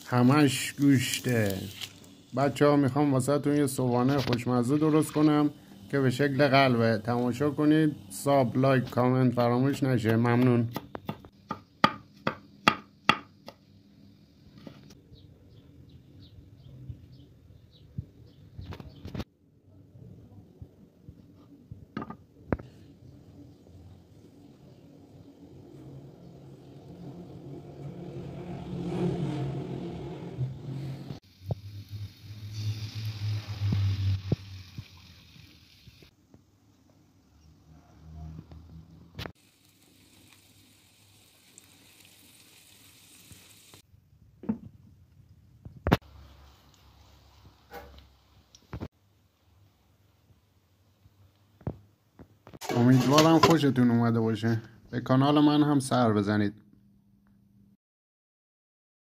همش گوشته. بچه ها میخوام واسه تون یه صبحانه خوشمزه درست کنم که به شکل قلبه. تماشا کنید. ساب، لایک، کامنت فراموش نشه. ممنون. امیدوارم خوشتون اومده باشه. به کانال من هم سر بزنید.